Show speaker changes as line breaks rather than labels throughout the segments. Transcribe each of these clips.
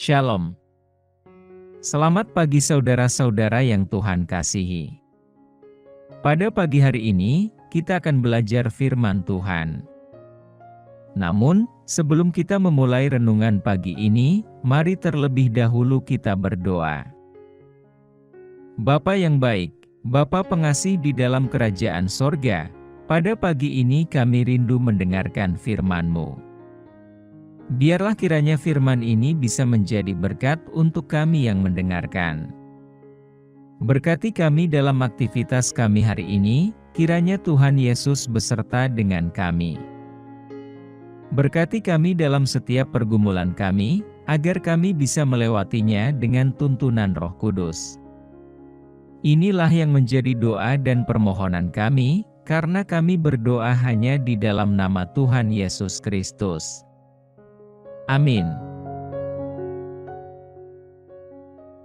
Shalom. Selamat pagi saudara-saudara yang Tuhan kasihi. Pada pagi hari ini, kita akan belajar firman Tuhan. Namun, sebelum kita memulai renungan pagi ini, mari terlebih dahulu kita berdoa. Bapa yang baik, Bapa pengasih di dalam kerajaan sorga, pada pagi ini kami rindu mendengarkan firman-Mu. Biarlah kiranya firman ini bisa menjadi berkat untuk kami yang mendengarkan. Berkati kami dalam aktivitas kami hari ini, kiranya Tuhan Yesus beserta dengan kami. Berkati kami dalam setiap pergumulan kami, agar kami bisa melewatinya dengan tuntunan Roh Kudus. Inilah yang menjadi doa dan permohonan kami, karena kami berdoa hanya di dalam nama Tuhan Yesus Kristus. Amin.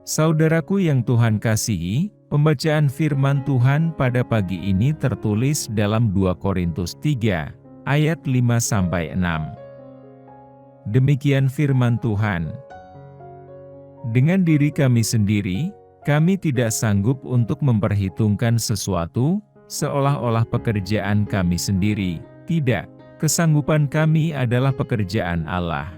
Saudaraku yang Tuhan kasihi, pembacaan firman Tuhan pada pagi ini tertulis dalam 2 Korintus 3, ayat 5-6. Demikian firman Tuhan. Dengan diri kami sendiri, kami tidak sanggup untuk memperhitungkan sesuatu, seolah-olah pekerjaan kami sendiri. Tidak, kesanggupan kami adalah pekerjaan Allah.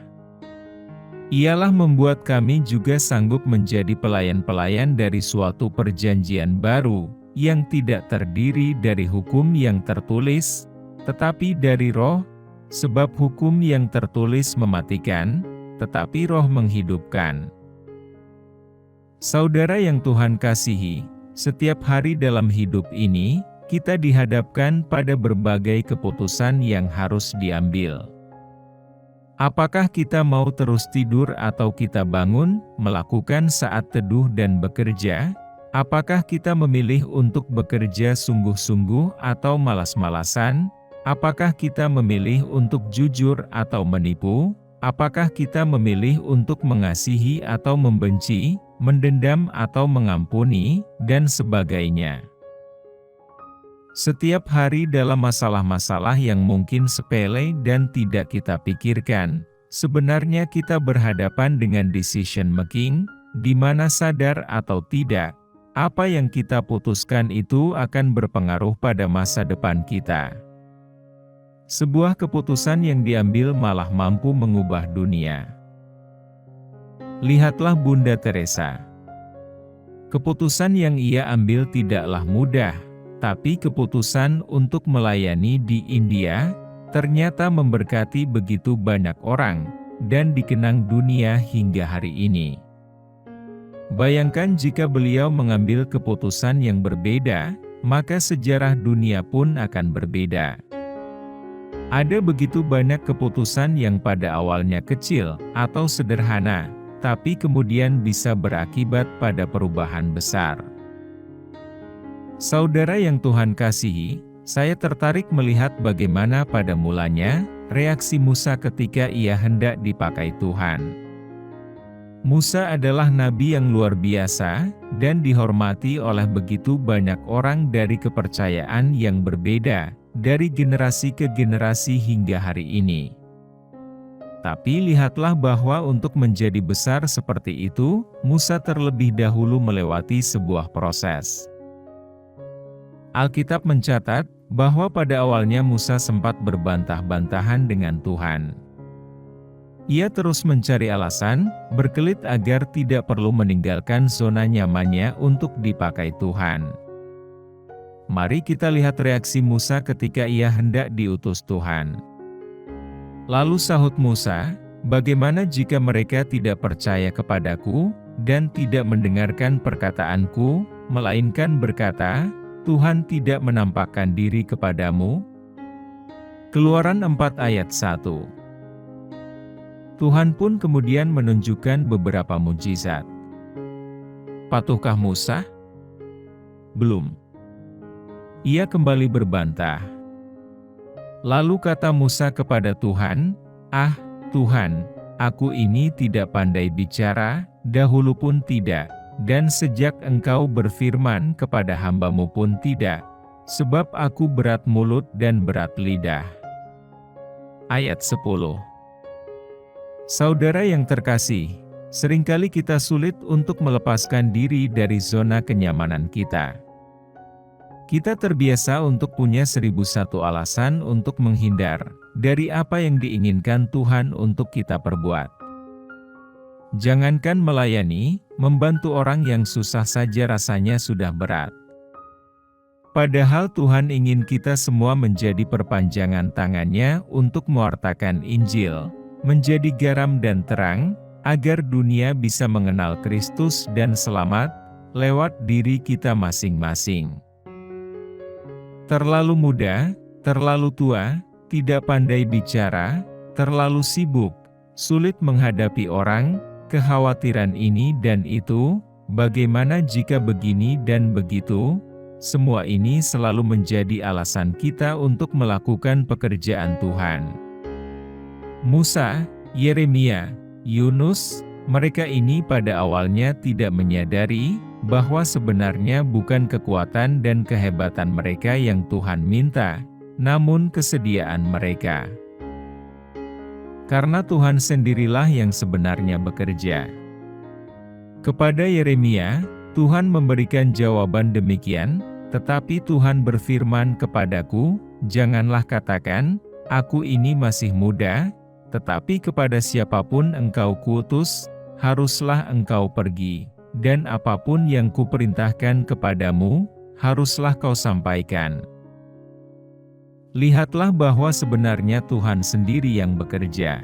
Ialah membuat kami juga sanggup menjadi pelayan-pelayan dari suatu perjanjian baru, yang tidak terdiri dari hukum yang tertulis, tetapi dari Roh, sebab hukum yang tertulis mematikan, tetapi Roh menghidupkan. Saudara yang Tuhan kasihi, setiap hari dalam hidup ini, kita dihadapkan pada berbagai keputusan yang harus diambil. Apakah kita mau terus tidur atau kita bangun, melakukan saat teduh dan bekerja? Apakah kita memilih untuk bekerja sungguh-sungguh atau malas-malasan? Apakah kita memilih untuk jujur atau menipu? Apakah kita memilih untuk mengasihi atau membenci, mendendam atau mengampuni, dan sebagainya? Setiap hari dalam masalah-masalah yang mungkin sepele dan tidak kita pikirkan, sebenarnya kita berhadapan dengan decision making, di mana sadar atau tidak, apa yang kita putuskan itu akan berpengaruh pada masa depan kita. Sebuah keputusan yang diambil malah mampu mengubah dunia. Lihatlah Bunda Teresa. Keputusan yang ia ambil tidaklah mudah, tapi keputusan untuk melayani di India, ternyata memberkati begitu banyak orang, dan dikenang dunia hingga hari ini. Bayangkan jika beliau mengambil keputusan yang berbeda, maka sejarah dunia pun akan berbeda. Ada begitu banyak keputusan yang pada awalnya kecil, atau sederhana, tapi kemudian bisa berakibat pada perubahan besar. Saudara yang Tuhan kasihi, saya tertarik melihat bagaimana pada mulanya, reaksi Musa ketika ia hendak dipakai Tuhan. Musa adalah nabi yang luar biasa, dan dihormati oleh begitu banyak orang dari kepercayaan yang berbeda, dari generasi ke generasi hingga hari ini. Tapi lihatlah bahwa untuk menjadi besar seperti itu, Musa terlebih dahulu melewati sebuah proses. Alkitab mencatat bahwa pada awalnya Musa sempat berbantah-bantahan dengan Tuhan. Ia terus mencari alasan, berkelit agar tidak perlu meninggalkan zona nyamannya untuk dipakai Tuhan. Mari kita lihat reaksi Musa ketika ia hendak diutus Tuhan. Lalu sahut Musa, "Bagaimana jika mereka tidak percaya kepadaku, dan tidak mendengarkan perkataanku, melainkan berkata, Tuhan tidak menampakkan diri kepadamu?" Keluaran 4 ayat 1. Tuhan pun kemudian menunjukkan beberapa mujizat. Patuhkah Musa? Belum. Ia kembali berbantah. Lalu kata Musa kepada Tuhan, "Ah, Tuhan, aku ini tidak pandai bicara, dahulu pun tidak. Dan sejak Engkau berfirman kepada hamba-Mu pun tidak, sebab aku berat mulut dan berat lidah." Ayat 10. Saudara yang terkasih, Seringkali kita sulit untuk melepaskan diri dari zona kenyamanan kita. Kita terbiasa untuk punya 1001 alasan untuk menghindar dari apa yang diinginkan Tuhan untuk kita perbuat. Jangankan melayani, membantu orang yang susah saja rasanya sudah berat. Padahal Tuhan ingin kita semua menjadi perpanjangan tangannya untuk mewartakan Injil, menjadi garam dan terang, agar dunia bisa mengenal Kristus dan selamat lewat diri kita masing-masing. Terlalu muda, terlalu tua, tidak pandai bicara, terlalu sibuk, sulit menghadapi orang, kekhawatiran ini dan itu, bagaimana jika begini dan begitu, semua ini selalu menjadi alasan kita untuk melakukan pekerjaan Tuhan. Musa, Yeremia, Yunus, mereka ini pada awalnya tidak menyadari bahwa sebenarnya bukan kekuatan dan kehebatan mereka yang Tuhan minta, namun kesediaan mereka. Karena Tuhan sendirilah yang sebenarnya bekerja. Kepada Yeremia, Tuhan memberikan jawaban demikian, tetapi Tuhan berfirman kepadaku, "Janganlah katakan, 'Aku ini masih muda,' tetapi kepada siapapun engkau kuutus, haruslah engkau pergi. Dan apapun yang kuperintahkan kepadamu, haruslah kau sampaikan." Lihatlah bahwa sebenarnya Tuhan sendiri yang bekerja.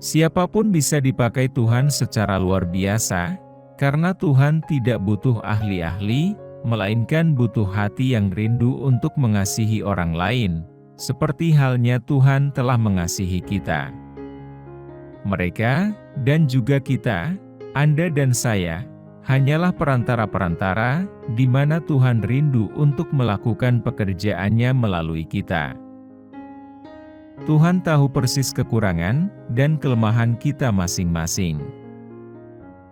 Siapapun bisa dipakai Tuhan secara luar biasa, karena Tuhan tidak butuh ahli-ahli, melainkan butuh hati yang rindu untuk mengasihi orang lain, seperti halnya Tuhan telah mengasihi kita. Mereka, dan juga kita, Anda dan saya, hanyalah perantara-perantara, di mana Tuhan rindu untuk melakukan pekerjaannya melalui kita. Tuhan tahu persis kekurangan dan kelemahan kita masing-masing.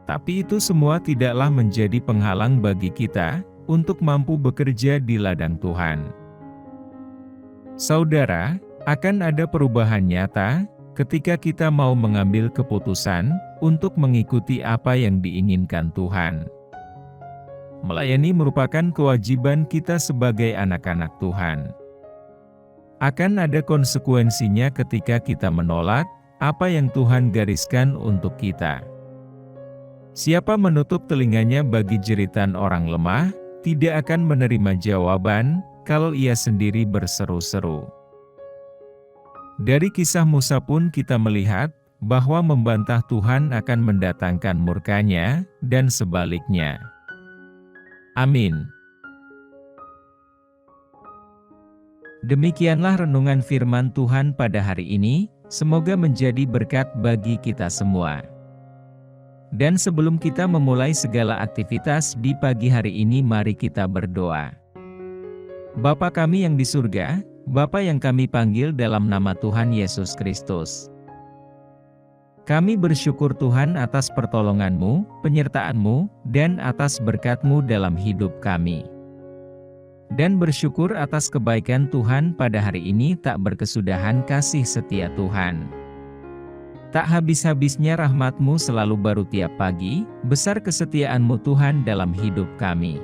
Tapi itu semua tidaklah menjadi penghalang bagi kita untuk mampu bekerja di ladang Tuhan. Saudara, akan ada perubahan nyata ketika kita mau mengambil keputusan untuk mengikuti apa yang diinginkan Tuhan. Melayani merupakan kewajiban kita sebagai anak-anak Tuhan. Akan ada konsekuensinya ketika kita menolak apa yang Tuhan gariskan untuk kita. Siapa menutup telinganya bagi jeritan orang lemah, tidak akan menerima jawaban kalau ia sendiri berseru-seru. Dari kisah Musa pun kita melihat bahwa membantah Tuhan akan mendatangkan murkanya, dan sebaliknya. Amin. Demikianlah renungan firman Tuhan pada hari ini, semoga menjadi berkat bagi kita semua. Dan sebelum kita memulai segala aktivitas di pagi hari ini, mari kita berdoa. Bapa kami yang di surga, Bapa yang kami panggil dalam nama Tuhan Yesus Kristus. Kami bersyukur Tuhan atas pertolongan-Mu, penyertaan-Mu, dan atas berkat-Mu dalam hidup kami. Dan bersyukur atas kebaikan Tuhan pada hari ini tak berkesudahan kasih setia Tuhan. Tak habis-habisnya rahmat-Mu selalu baru tiap pagi, besar kesetiaan-Mu Tuhan dalam hidup kami.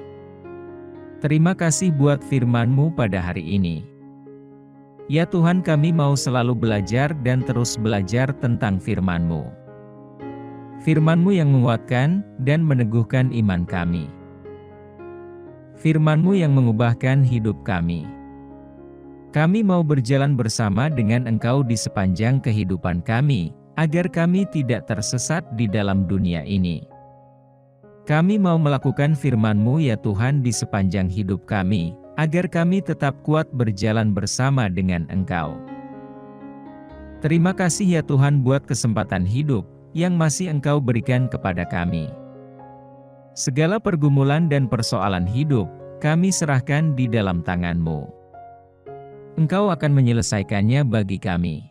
Terima kasih buat firman-Mu pada hari ini. Ya Tuhan, kami mau selalu belajar dan terus belajar tentang firman-Mu. Firman-Mu yang menguatkan dan meneguhkan iman kami. Firman-Mu yang mengubahkan hidup kami. Kami mau berjalan bersama dengan Engkau di sepanjang kehidupan kami, agar kami tidak tersesat di dalam dunia ini. Kami mau melakukan firman-Mu ya Tuhan di sepanjang hidup kami, agar kami tetap kuat berjalan bersama dengan Engkau. Terima kasih ya Tuhan buat kesempatan hidup yang masih Engkau berikan kepada kami. Segala pergumulan dan persoalan hidup, kami serahkan di dalam tangan-Mu. Engkau akan menyelesaikannya bagi kami.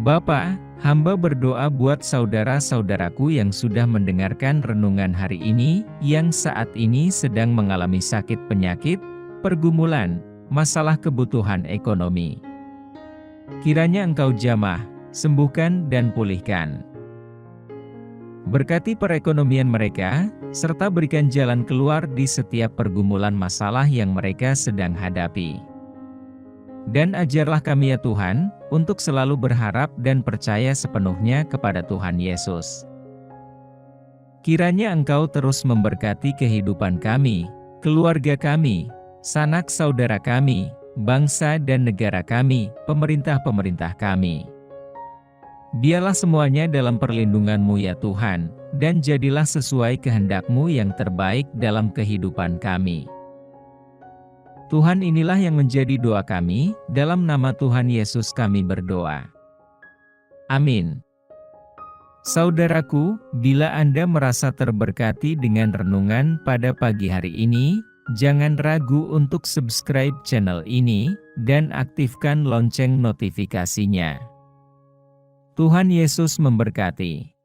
Bapa, hamba berdoa buat saudara-saudaraku yang sudah mendengarkan renungan hari ini, yang saat ini sedang mengalami sakit penyakit, pergumulan, masalah kebutuhan ekonomi. Kiranya Engkau jamah, sembuhkan dan pulihkan. Berkati perekonomian mereka, serta berikan jalan keluar di setiap pergumulan masalah yang mereka sedang hadapi. Dan ajarlah kami ya Tuhan, untuk selalu berharap dan percaya sepenuhnya kepada Tuhan Yesus. Kiranya Engkau terus memberkati kehidupan kami, keluarga kami, sanak saudara kami, bangsa dan negara kami, pemerintah-pemerintah kami. Biarlah semuanya dalam perlindungan-Mu ya Tuhan, dan jadilah sesuai kehendak-Mu yang terbaik dalam kehidupan kami. Tuhan, inilah yang menjadi doa kami, dalam nama Tuhan Yesus kami berdoa. Amin. Saudaraku, bila Anda merasa terberkati dengan renungan pada pagi hari ini, jangan ragu untuk subscribe channel ini, dan aktifkan lonceng notifikasinya. Tuhan Yesus memberkati.